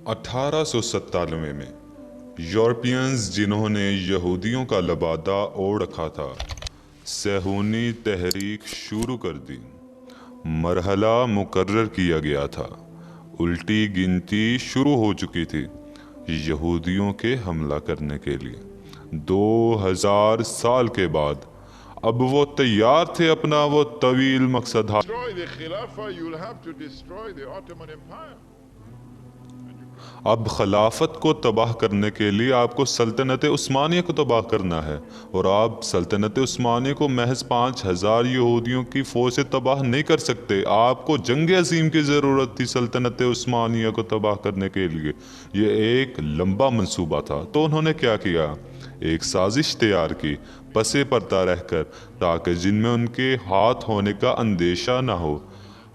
1897 میں یورپینز جنہوں نے یہودیوں کا لبادہ اوڑھ رکھا تھا صہیونی تحریک شروع کر دی۔ مرحلہ مقرر کیا گیا تھا، الٹی گنتی شروع ہو چکی تھی یہودیوں کے حملہ کرنے کے لیے۔ 2000 سال کے بعد اب وہ تیار تھے اپنا وہ طویل مقصد اب خلافت کو تباہ کرنے کے لیے آپ کو سلطنت عثمانیہ کو تباہ کرنا ہے، اور آپ سلطنت عثمانیہ کو محض 5000 یہودیوں کی فوج سے تباہ نہیں کر سکتے۔ آپ کو جنگ عظیم کی ضرورت تھی سلطنت عثمانیہ کو تباہ کرنے کے لیے۔ یہ ایک لمبا منصوبہ تھا۔ تو انہوں نے کیا کیا؟ ایک سازش تیار کی پسے پردہ رہ کر، تاکہ جن میں ان کے ہاتھ ہونے کا اندیشہ نہ ہو۔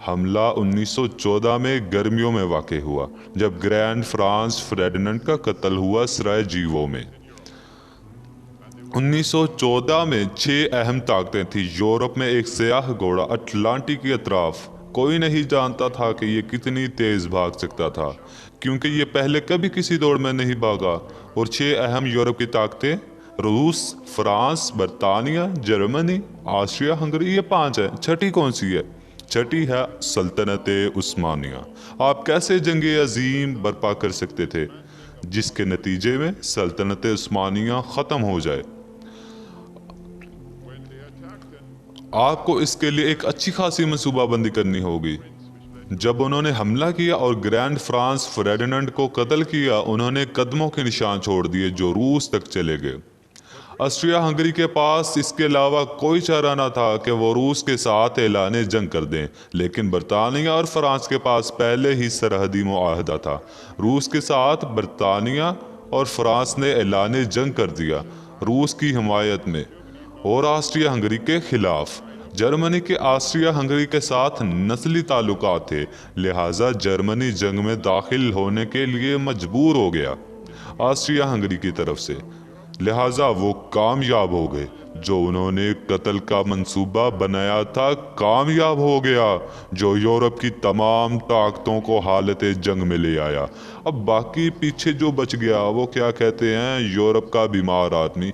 حملہ 1914 میں گرمیوں میں واقع ہوا، جب گرینڈ فرانس فریڈینڈ کا قتل ہوا سرائیجیوو میں۔ 1914 میں 6 اہم طاقتیں تھیں یورپ میں۔ ایک سیاہ گھوڑا اٹلانٹک کے اطراف، کوئی نہیں جانتا تھا کہ یہ کتنی تیز بھاگ سکتا تھا، کیونکہ یہ پہلے کبھی کسی دوڑ میں نہیں بھاگا۔ اور 6 اہم یورپ کی طاقتیں روس، فرانس، برطانیہ، جرمنی، آسٹریا ہنگری، یہ 5 ہیں۔ چھٹی کون سی ہے؟ چھٹی ہے سلطنت عثمانیہ۔ آپ کیسے جنگ عظیم برپا کر سکتے تھے جس کے نتیجے میں سلطنت عثمانیہ ختم ہو جائے؟ آپ کو اس کے لیے ایک اچھی خاصی منصوبہ بندی کرنی ہوگی۔ جب انہوں نے حملہ کیا اور گرینڈ فرانس فریڈینڈ کو قتل کیا، انہوں نے قدموں کے نشان چھوڑ دیے جو روس تک چلے گئے۔ آسٹریا ہنگری کے پاس اس کے علاوہ کوئی چارہ نہ تھا کہ وہ روس کے ساتھ اعلان جنگ کر دیں، لیکن برطانیہ اور فرانس کے پاس پہلے ہی سرحدی معاہدہ تھا۔ روس کے ساتھ برطانیہ اور فرانس نے اعلان جنگ کر دیا، روس کی حمایت میں اور آسٹریا ہنگری کے خلاف۔ جرمنی کے آسٹریا ہنگری کے ساتھ نسلی تعلقات تھے، لہٰذا جرمنی جنگ میں داخل ہونے کے لیے مجبور ہو گیا آسٹریا ہنگری کی طرف سے، لہٰذا وہ کامیاب ہو گئے۔ جو انہوں نے قتل کا منصوبہ بنایا تھا کامیاب ہو گیا، جو یورپ کی تمام طاقتوں کو حالت جنگ میں لے آیا۔ اب باقی پیچھے جو بچ گیا وہ کیا کہتے ہیں؟ یورپ کا بیمار آدمی،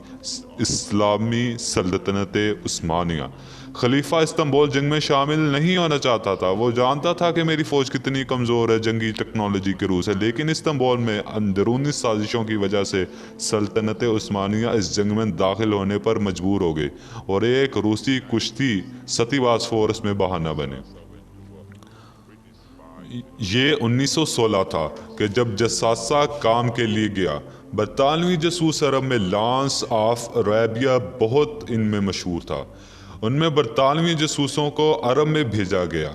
اسلامی سلطنت عثمانیہ۔ خلیفہ استنبول جنگ میں شامل نہیں ہونا چاہتا تھا۔ وہ جانتا تھا کہ میری فوج کتنی کمزور ہے جنگی ٹیکنالوجی کے روح سے، لیکن استنبول میں اندرونی سازشوں کی وجہ سے سلطنت عثمانیہ اس جنگ میں داخل ہونے پر مجبور ہو گئی اور ایک روسی کشتی ستی باز فورس میں بہانہ بنے۔ یہ 1916 تھا کہ جب جساسہ کام کے لیے گیا۔ برطانوی جاسوس عرب میں لانس آف عرابیہ بہت ان میں مشہور تھا۔ ان میں برطانوی جاسوسوں کو عرب میں بھیجا گیا،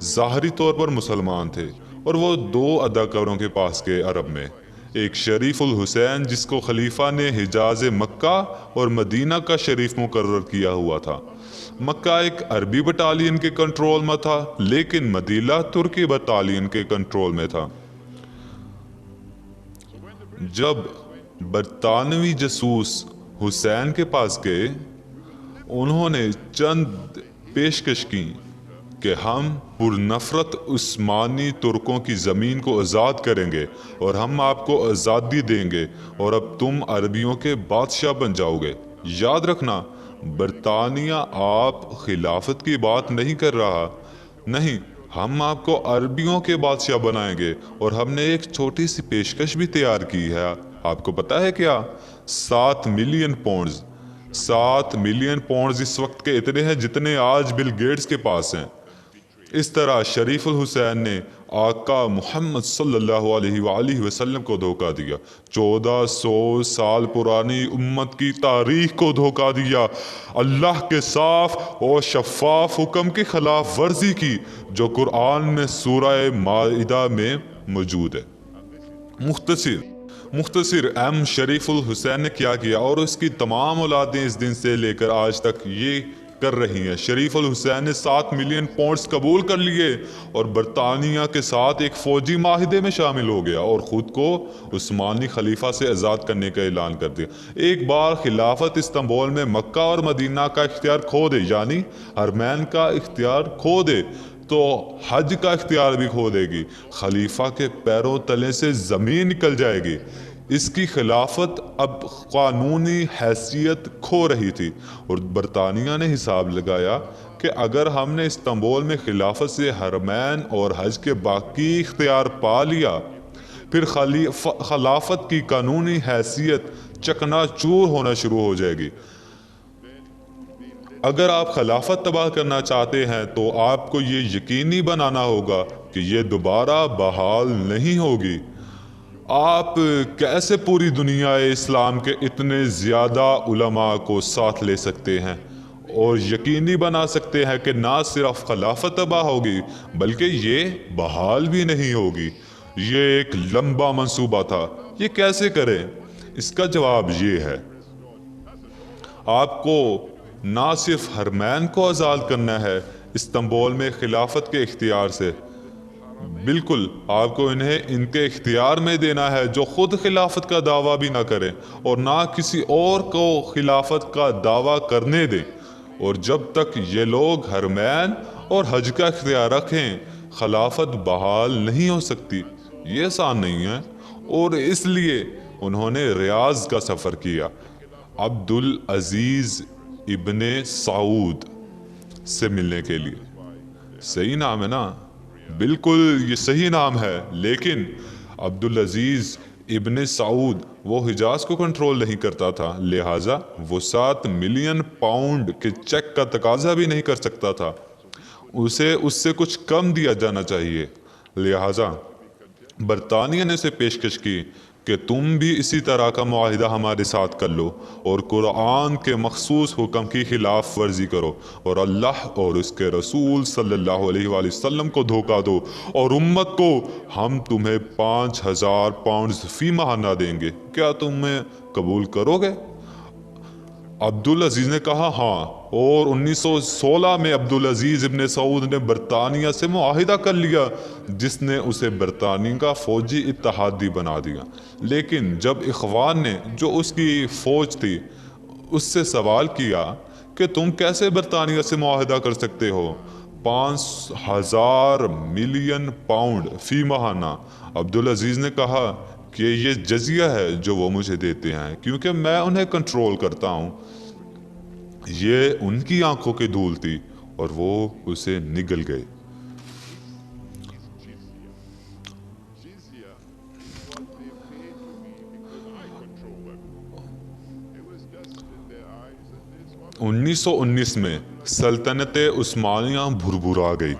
ظاہری طور پر مسلمان تھے، اور وہ 2 اداکاروں کے پاس گئے عرب میں۔ ایک شریف الحسین جس کو خلیفہ نے حجاز مکہ اور مدینہ کا شریف مقرر کیا ہوا تھا۔ مکہ ایک عربی بٹالین کے کنٹرول میں تھا، لیکن مدینہ ترکی بٹالین کے کنٹرول میں تھا۔ جب برطانوی جاسوس حسین کے پاس گئے، انہوں نے چند پیشکش کی کہ ہم پرنفرت عثمانی ترکوں کی زمین کو آزاد کریں گے اور ہم آپ کو آزادی دیں گے، اور اب تم عربیوں کے بادشاہ بن جاؤ گے۔ یاد رکھنا، برطانیہ آپ خلافت کی بات نہیں کر رہا، نہیں، ہم آپ کو عربیوں کے بادشاہ بنائیں گے، اور ہم نے ایک چھوٹی سی پیشکش بھی تیار کی ہے۔ آپ کو پتا ہے کیا؟ 7 ملین پاؤنڈز۔ 7 ملین پاؤنڈز اس وقت کے اتنے ہیں جتنے آج بل گیٹس کے پاس ہیں۔ اس طرح شریف الحسین نے آقا محمد صلی اللہ علیہ وآلہ وسلم کو دھوکہ دیا، 1400 سال پرانی امت کی تاریخ کو دھوکہ دیا، اللہ کے صاف اور شفاف حکم کی خلاف ورزی کی جو قرآن میں سورہ مائدہ میں موجود ہے۔ مختصر ایم شریف الحسین نے کیا کیا، اور اس کی تمام اولادیں اس دن سے لے کر آج تک یہ کر رہی ہیں۔ شریف الحسین نے 7 ملین پاؤنڈز قبول کر لیے اور برطانیہ کے ساتھ ایک فوجی معاہدے میں شامل ہو گیا اور خود کو عثمانی خلیفہ سے آزاد کرنے کا اعلان کر دیا۔ ایک بار خلافت استنبول میں مکہ اور مدینہ کا اختیار کھو دے، یعنی حرمین کا اختیار کھو دے، تو حج کا اختیار بھی کھو دے گی، خلیفہ کے پیروں تلے سے زمین نکل جائے گی۔ اس کی خلافت اب قانونی حیثیت کھو رہی تھی، اور برطانیہ نے حساب لگایا کہ اگر ہم نے استنبول میں خلافت سے حرمین اور حج کے باقی اختیار پا لیا، پھر خلافت کی قانونی حیثیت چکنا چور ہونا شروع ہو جائے گی۔ اگر آپ خلافت تباہ کرنا چاہتے ہیں تو آپ کو یہ یقینی بنانا ہوگا کہ یہ دوبارہ بحال نہیں ہوگی۔ آپ کیسے پوری دنیا اسلام کے اتنے زیادہ علماء کو ساتھ لے سکتے ہیں اور یقینی بنا سکتے ہیں کہ نہ صرف خلافت تباہ ہوگی بلکہ یہ بحال بھی نہیں ہوگی؟ یہ ایک لمبا منصوبہ تھا، یہ کیسے کریں؟ اس کا جواب یہ ہے، آپ کو نہ صرف حرمین کو آزاد کرنا ہے استنبول میں خلافت کے اختیار سے، بالکل آپ کو انہیں ان کے اختیار میں دینا ہے جو خود خلافت کا دعویٰ بھی نہ کریں اور نہ کسی اور کو خلافت کا دعویٰ کرنے دیں، اور جب تک یہ لوگ حرمین اور حج کا اختیار رکھیں خلافت بحال نہیں ہو سکتی۔ یہ آسان نہیں ہے، اور اس لیے انہوں نے ریاض کا سفر کیا، عبدالعزیز ابن سعود سے ملنے کے لیے۔ صحیح نام ہے نا؟ بالکل یہ صحیح نام ہے، لیکن عبدالعزیز ابن سعود وہ حجاز کو کنٹرول نہیں کرتا تھا، لہٰذا وہ 7 ملین پاؤنڈ کے چیک کا تقاضا بھی نہیں کر سکتا تھا، اسے اس سے کچھ کم دیا جانا چاہیے۔ لہٰذا برطانیہ نے اسے پیشکش کی کہ تم بھی اسی طرح کا معاہدہ ہمارے ساتھ کر لو اور قرآن کے مخصوص حکم کی خلاف ورزی کرو اور اللہ اور اس کے رسول صلی اللہ علیہ وآلہ وسلم کو دھوکہ دو، اور امت کو ہم تمہیں 5000 پاؤنڈز فی ماہانہ دیں گے، کیا تم قبول کرو گے؟ عبدالعزیز نے کہا ہاں، اور 1916 میں عبدالعزیز ابن سعود نے برطانیہ سے معاہدہ کر لیا جس نے اسے برطانیہ کا فوجی اتحادی بنا دیا۔ لیکن جب اخوان نے، جو اس کی فوج تھی، اس سے سوال کیا کہ تم کیسے برطانیہ سے معاہدہ کر سکتے ہو 5000 ملین پاؤنڈ فی ماہانہ، عبدالعزیز نے کہا کہ یہ جزیہ ہے جو وہ مجھے دیتے ہیں کیونکہ میں انہیں کنٹرول کرتا ہوں۔ یہ ان کی آنکھوں کی دھول تھی اور وہ اسے نگل گئے۔ انیس سو انیس میں سلطنت عثمانیہ بھربھرا گئی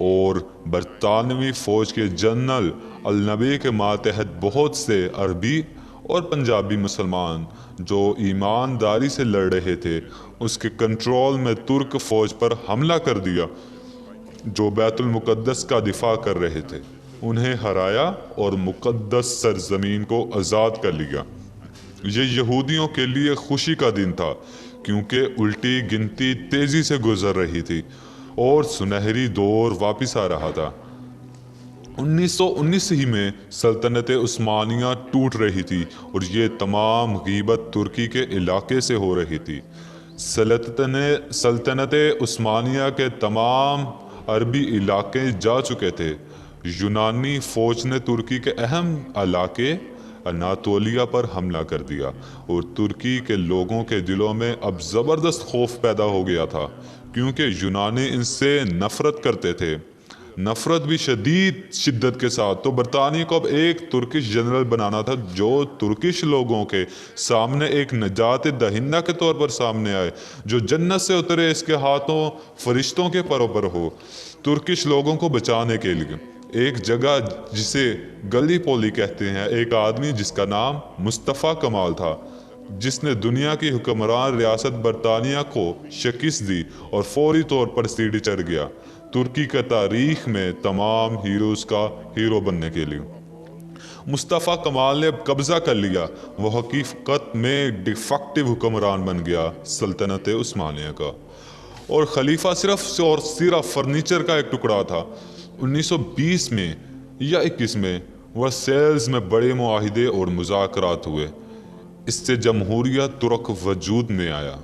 اور برطانوی فوج کے جنرل النبی کے ماتحت بہت سے عربی اور پنجابی مسلمان جو ایمانداری سے لڑ رہے تھے اس کے کنٹرول میں ترک فوج پر حملہ کر دیا جو بیت المقدس کا دفاع کر رہے تھے، انہیں ہرایا اور مقدس سرزمین کو آزاد کر لیا۔ یہ یہودیوں کے لیے خوشی کا دن تھا کیونکہ الٹی گنتی تیزی سے گزر رہی تھی اور سنہری دور واپس آ رہا تھا۔ 1919 ہی میں سلطنت عثمانیہ ٹوٹ رہی تھی اور یہ تمام غیبت ترکی کے علاقے سے ہو رہی تھی۔ سلطنت عثمانیہ کے تمام عربی علاقے جا چکے تھے۔ یونانی فوج نے ترکی کے اہم علاقے اناطولیہ پر حملہ کر دیا اور ترکی کے لوگوں کے دلوں میں اب زبردست خوف پیدا ہو گیا تھا کیونکہ یونانی ان سے نفرت کرتے تھے، نفرت بھی شدید شدت کے ساتھ۔ تو برطانیہ کو اب ایک ترکش جنرل بنانا تھا جو ترکش لوگوں کے سامنے ایک نجات دہندہ کے طور پر سامنے آئے، جو جنت سے اترے، اس کے ہاتھوں فرشتوں کے پروں پر ہو ترکش لوگوں کو بچانے کے لیے۔ ایک جگہ جسے گلی پولی کہتے ہیں، ایک آدمی جس کا نام مصطفیٰ کمال تھا جس نے دنیا کی حکمران ریاست برطانیہ کو شکست دی اور فوری طور پر سیڑھی چڑھ گیا ترکی کے تاریخ میں تمام ہیروز کا ہیرو بننے کے لیے۔ مصطفیٰ کمال نے قبضہ کر لیا، وہ حقیقت میں ڈی فیکٹو حکمران بن گیا سلطنت عثمانیہ کا، اور خلیفہ صرف فرنیچر کا ایک ٹکڑا تھا۔ 1920 میں یا 21 میں ورسیلز میں بڑے معاہدے اور مذاکرات ہوئے، اس سے جمہوریہ ترک وجود میں آیا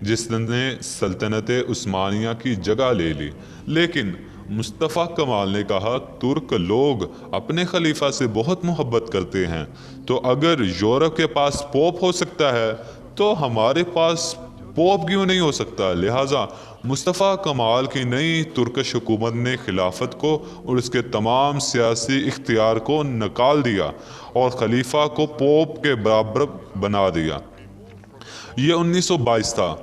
جس نے سلطنت عثمانیہ کی جگہ لے لی، لیکن مصطفیٰ کمال نے کہا ترک لوگ اپنے خلیفہ سے بہت محبت کرتے ہیں، تو اگر یورپ کے پاس پوپ ہو سکتا ہے تو ہمارے پاس پوپ کیوں نہیں ہو سکتا؟ لہٰذا مصطفیٰ کمال کی نئی ترکش حکومت نے خلافت کو اور اس کے تمام سیاسی اختیار کو نکال دیا اور خلیفہ کو پوپ کے برابر بنا دیا۔ یہ 1922 تھا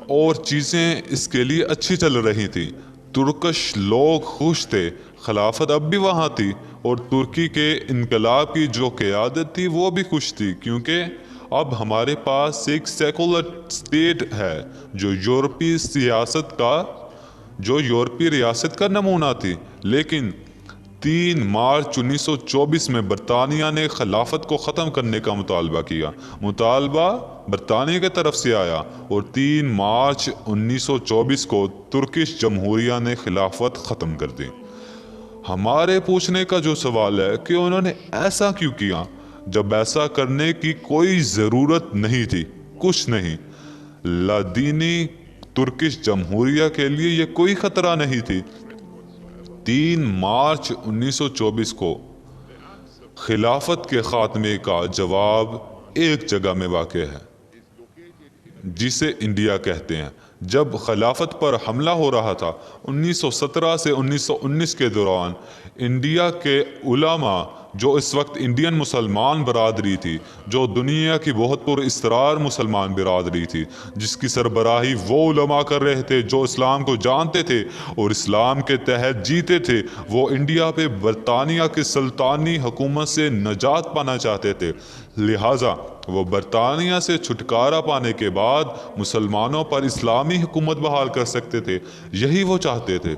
اور چیزیں اس کے لیے اچھی چل رہی تھی۔ ترکش لوگ خوش تھے، خلافت اب بھی وہاں تھی، اور ترکی کے انقلاب کی جو قیادت تھی وہ بھی خوش تھی، کیونکہ اب ہمارے پاس ایک سیکولر اسٹیٹ ہے جو یورپی ریاست کا نمونہ تھی۔ لیکن 3 مارچ 1924 میں برطانیہ نے خلافت کو ختم کرنے کا مطالبہ کیا۔ مطالبہ برطانیہ کی طرف سے آیا اور 3 مارچ 1924 کو ترکش جمہوریہ نے خلافت ختم کر دی۔ ہمارے پوچھنے کا جو سوال ہے کہ انہوں نے ایسا کیوں کیا جب ایسا کرنے کی کوئی ضرورت نہیں تھی؟ کچھ نہیں۔ لادینی ترکش جمہوریہ کے لیے یہ کوئی خطرہ نہیں تھی۔ 3 مارچ 1924 کو خلافت کے خاتمے کا جواب ایک جگہ میں واقع ہے جسے انڈیا کہتے ہیں۔ جب خلافت پر حملہ ہو رہا تھا 1917 سے 1919 کے دوران، انڈیا کے علماء جو اس وقت انڈین مسلمان برادری تھی، جو دنیا کی بہت پر اسرار مسلمان برادری تھی، جس کی سربراہی وہ علماء کر رہے تھے جو اسلام کو جانتے تھے اور اسلام کے تحت جیتے تھے، وہ انڈیا پہ برطانیہ کے سلطانی حکومت سے نجات پانا چاہتے تھے۔ لہٰذا وہ برطانیہ سے چھٹکارا پانے کے بعد مسلمانوں پر اسلامی حکومت بحال کر سکتے تھے، یہی وہ چاہتے تھے۔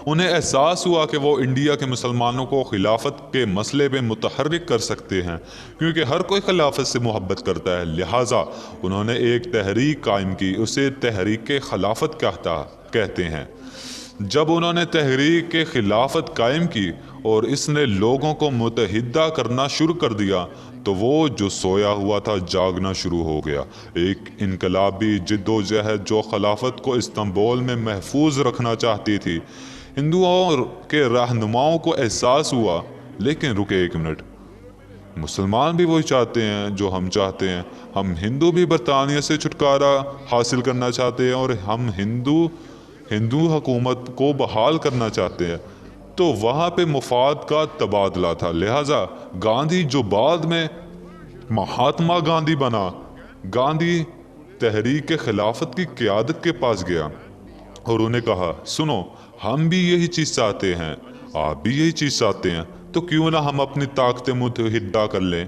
انہیں احساس ہوا کہ وہ انڈیا کے مسلمانوں کو خلافت کے مسئلے پہ متحرک کر سکتے ہیں، کیونکہ ہر کوئی خلافت سے محبت کرتا ہے۔ لہٰذا انہوں نے ایک تحریک قائم کی، اسے تحریک خلافت کہتے ہیں۔ جب انہوں نے تحریک خلافت قائم کی اور اس نے لوگوں کو متحدہ کرنا شروع کر دیا تو وہ جو سویا ہوا تھا جاگنا شروع ہو گیا۔ ایک انقلابی جدوجہد جو خلافت کو استنبول میں محفوظ رکھنا چاہتی تھی۔ ہندوؤں کے رہنماؤں کو احساس ہوا، لیکن رکے ایک منٹ، مسلمان بھی وہی چاہتے ہیں جو ہم چاہتے ہیں، ہم ہندو بھی برطانیہ سے چھٹکارا حاصل کرنا چاہتے ہیں اور ہم ہندو حکومت کو بحال کرنا چاہتے ہیں، تو وہاں پہ مفاد کا تبادلہ تھا۔ لہٰذا گاندھی جو بعد میں مہاتما گاندھی بنا، گاندھی تحریک خلافت کی قیادت کے پاس گیا اور انہیں کہا سنو، ہم بھی یہی چیز چاہتے ہیں، آپ بھی یہی چیز چاہتے ہیں، تو کیوں نہ ہم اپنی طاقتیں متحدہ کر لیں۔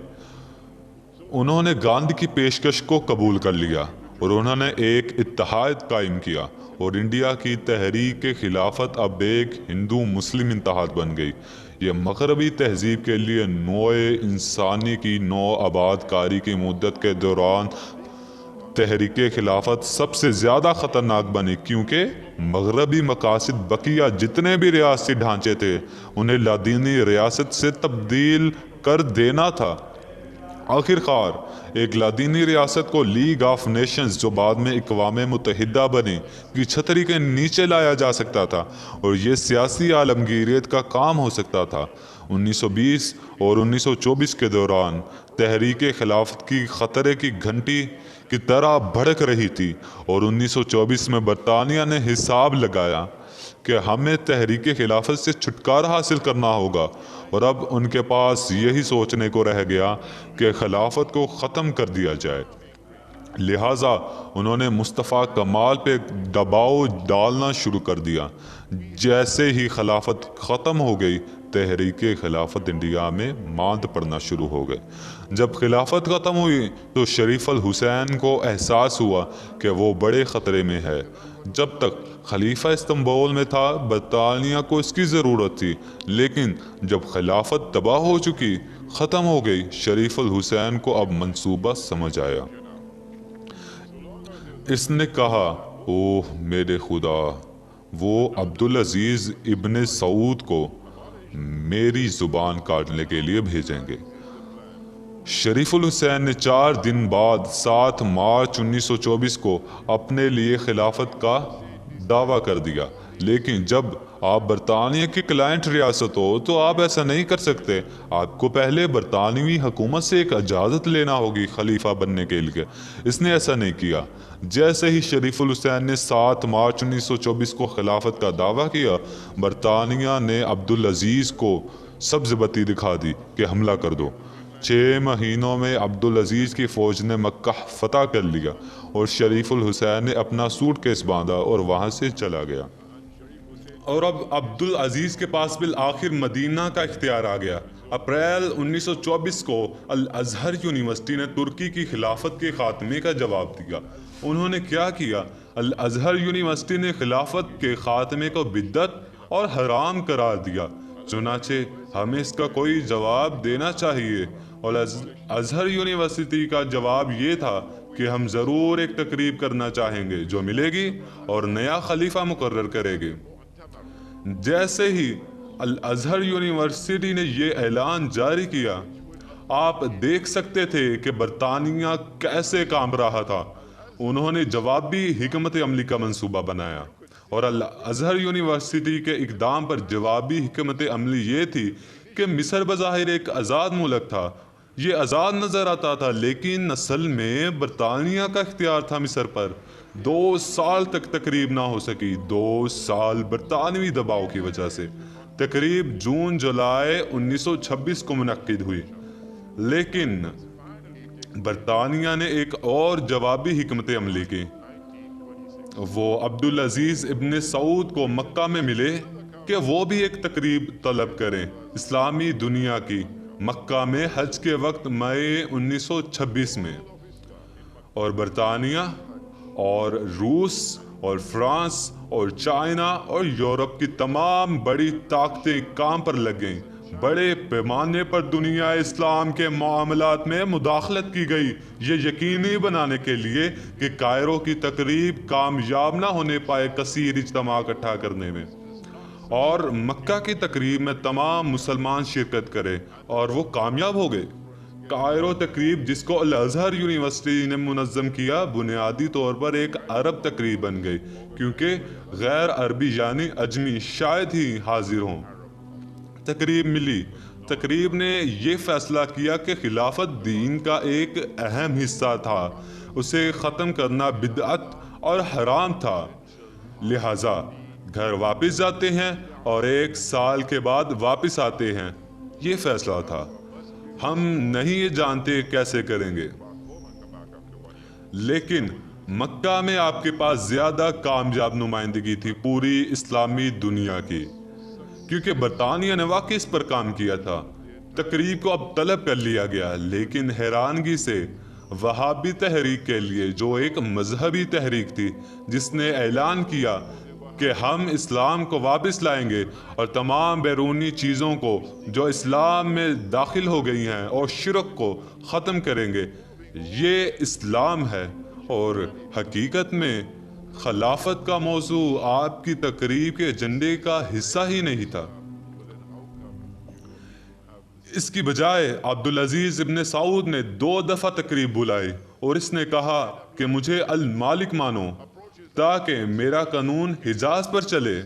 انہوں نے گاندھی کی پیشکش کو قبول کر لیا اور انہوں نے ایک اتحاد قائم کیا اور انڈیا کی تحریک خلافت اب ایک ہندو مسلم اتحاد بن گئی۔ یہ مغربی تہذیب کے لیے نوع انسانی کی نو آباد کاری کی مدت کے دوران تحریک خلافت سب سے زیادہ خطرناک بنی، کیونکہ مغربی مقاصد بقیہ جتنے بھی ریاستی ڈھانچے تھے انہیں لادینی ریاست سے تبدیل کر دینا تھا۔ آخر کار ایک لادینی ریاست کو لیگ آف نیشنز، جو بعد میں اقوام متحدہ بنی، کی چھتری کے نیچے لایا جا سکتا تھا اور یہ سیاسی عالمگیریت کا کام ہو سکتا تھا۔ 1920 اور 1924 کے دوران تحریک خلافت کی خطرے کی گھنٹی کی طرح بھڑک رہی تھی اور 1924 میں برطانیہ نے حساب لگایا کہ ہمیں تحریک خلافت سے چھٹکارا حاصل کرنا ہوگا، اور اب ان کے پاس یہی سوچنے کو رہ گیا کہ خلافت کو ختم کر دیا جائے۔ لہٰذا انہوں نے مصطفیٰ کمال پہ دباؤ ڈالنا شروع کر دیا۔ جیسے ہی خلافت ختم ہو گئی، تحریک خلافت انڈیا میں ماند پڑنا شروع ہو گئے۔ جب خلافت ختم ہوئی تو شریف الحسین کو احساس ہوا کہ وہ بڑے خطرے میں ہے۔ جب تک خلیفہ استنبول میں تھا برطانیہ کو اس کی ضرورت تھی، لیکن جب خلافت تباہ ہو چکی، ختم ہو گئی، شریف الحسین کو اب منصوبہ سمجھ آیا۔ اس نے کہا اوہ میرے خدا، وہ عبدالعزیز ابن سعود کو میری زبان کاٹنے کے لیے بھیجیں گے۔ شریف الحسین نے 4 دن بعد 7 مارچ 1924 کو اپنے لیے خلافت کا دعویٰ کر دیا، لیکن جب آپ برطانیہ کی کلائنٹ ریاست ہو تو آپ ایسا نہیں کر سکتے. آپ کو پہلے برطانوی حکومت سے ایک اجازت لینا ہوگی خلیفہ بننے کے لیے. اس نے ایسا نہیں کیا. جیسے ہی شریف الحسین نے 7 مارچ 1924 کو خلافت کا دعویٰ کیا، برطانیہ نے عبدالعزیز کو سبز بتی دکھا دی کہ حملہ کر دو. 6 مہینوں میں عبدالعزیز کی فوج نے مکہ فتح کر لیا اور شریف الحسین نے اپنا سوٹ کیس باندھا اور وہاں سے چلا گیا. اور اب عبدالعزیز کے پاس بالآخر مدینہ کا اختیار آ گیا. اپریل 1924 کو الازہر یونیورسٹی نے ترکی کی خلافت کے خاتمے کا جواب دیا. انہوں نے کیا کیا؟ الازہر یونیورسٹی نے خلافت کے خاتمے کو بدعت اور حرام قرار دیا. چنانچہ ہمیں اس کا کوئی جواب دینا چاہیے. اور ازہر یونیورسٹی کا جواب یہ تھا کہ ہم ضرور ایک تقریب کرنا چاہیں گے جو ملے گی اور نیا خلیفہ مقرر کرے گی. جیسے ہی الازہر یونیورسٹی نے یہ اعلان جاری کیا، آپ دیکھ سکتے تھے کہ برطانیہ کیسے کام رہا تھا. انہوں نے جوابی حکمت عملی کا منصوبہ بنایا اور الازہر یونیورسٹی کے اقدام پر جوابی حکمت عملی یہ تھی کہ مصر بظاہر ایک آزاد ملک تھا. یہ آزاد نظر آتا تھا لیکن اصل میں برطانیہ کا اختیار تھا مصر پر. 2 سال تک تقریب نہ ہو سکی. 2 سال برطانوی دباؤ کی وجہ سے. تقریب جون جولائی 1926 کو منعقد ہوئی، لیکن برطانیہ نے ایک اور جوابی حکمت عملی کی. وہ عبدالعزیز ابن سعود کو مکہ میں ملے کہ وہ بھی ایک تقریب طلب کریں اسلامی دنیا کی مکہ میں حج کے وقت مئی 1926 میں. اور برطانیہ اور روس اور فرانس اور چائنا اور یورپ کی تمام بڑی طاقتیں کام پر لگ گئیں. بڑے پیمانے پر دنیا اسلام کے معاملات میں مداخلت کی گئی، یہ یقینی بنانے کے لیے کہ کائرو کی تقریب کامیاب نہ ہونے پائے کثیر اجتماع اکٹھا کرنے میں، اور مکہ کی تقریب میں تمام مسلمان شرکت کرے، اور وہ کامیاب ہو گئے. کائرو تقریب جس کو الازہر یونیورسٹی نے منظم کیا بنیادی طور پر ایک عرب تقریب بن گئی، کیونکہ غیر عربی یعنی اجمی شاید ہی حاضر ہوں. تقریب ملی. تقریب نے یہ فیصلہ کیا کہ خلافت دین کا ایک اہم حصہ تھا، اسے ختم کرنا بدعت اور حرام تھا. لہٰذا گھر واپس جاتے ہیں اور 1 سال کے بعد واپس آتے ہیں. یہ فیصلہ تھا. ہم نہیں یہ جانتے کیسے کریں گے، لیکن مکہ میں آپ کے پاس زیادہ کامیاب نمائندگی تھی پوری اسلامی دنیا کی، کیونکہ برطانیہ نے واقعی اس پر کام کیا تھا. تقریب کو اب طلب کر لیا گیا، لیکن حیرانگی سے وہابی تحریک کے لیے، جو ایک مذہبی تحریک تھی جس نے اعلان کیا کہ ہم اسلام کو واپس لائیں گے اور تمام بیرونی چیزوں کو جو اسلام میں داخل ہو گئی ہیں اور شرک کو ختم کریں گے، یہ اسلام ہے. اور حقیقت میں خلافت کا موضوع آپ کی تقریب کے ایجنڈے کا حصہ ہی نہیں تھا. اس کی بجائے عبدالعزیز ابن سعود نے 2 دفعہ تقریب بلائی اور اس نے کہا کہ مجھے المالک مانو تاکہ میرا قانون حجاز پر چلے.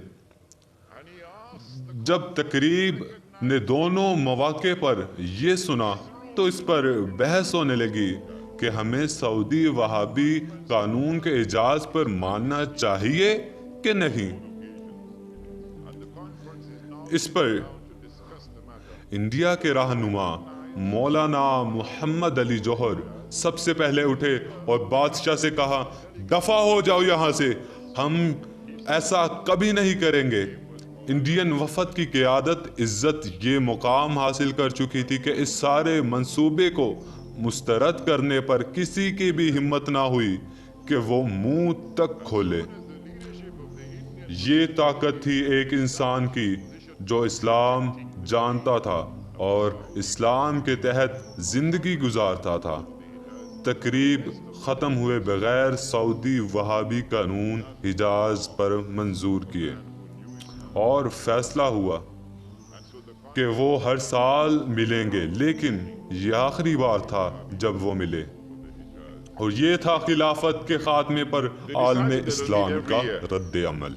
جب تقریب نے دونوں مواقع پر یہ سنا تو اس پر بحث ہونے لگی کہ ہمیں سعودی وہابی قانون کے اعجاز پر ماننا چاہیے کہ نہیں. اس پر انڈیا کے رہنما مولانا محمد علی جوہر سب سے پہلے اٹھے اور بادشاہ سے کہا، دفع ہو جاؤ یہاں سے، ہم ایسا کبھی نہیں کریں گے. انڈین وفد کی قیادت عزت یہ مقام حاصل کر چکی تھی کہ اس سارے منصوبے کو مسترد کرنے پر کسی کی بھی ہمت نہ ہوئی کہ وہ منہ تک کھولے. یہ طاقت تھی ایک انسان کی جو اسلام جانتا تھا اور اسلام کے تحت زندگی گزارتا تھا. تقریب ختم ہوئے بغیر سعودی وہابی قانون حجاز پر منظور کیے اور فیصلہ ہوا کہ وہ ہر سال ملیں گے، لیکن یہ آخری بار تھا جب وہ ملے، اور یہ تھا خلافت کے خاتمے پر عالم اسلام کا رد عمل.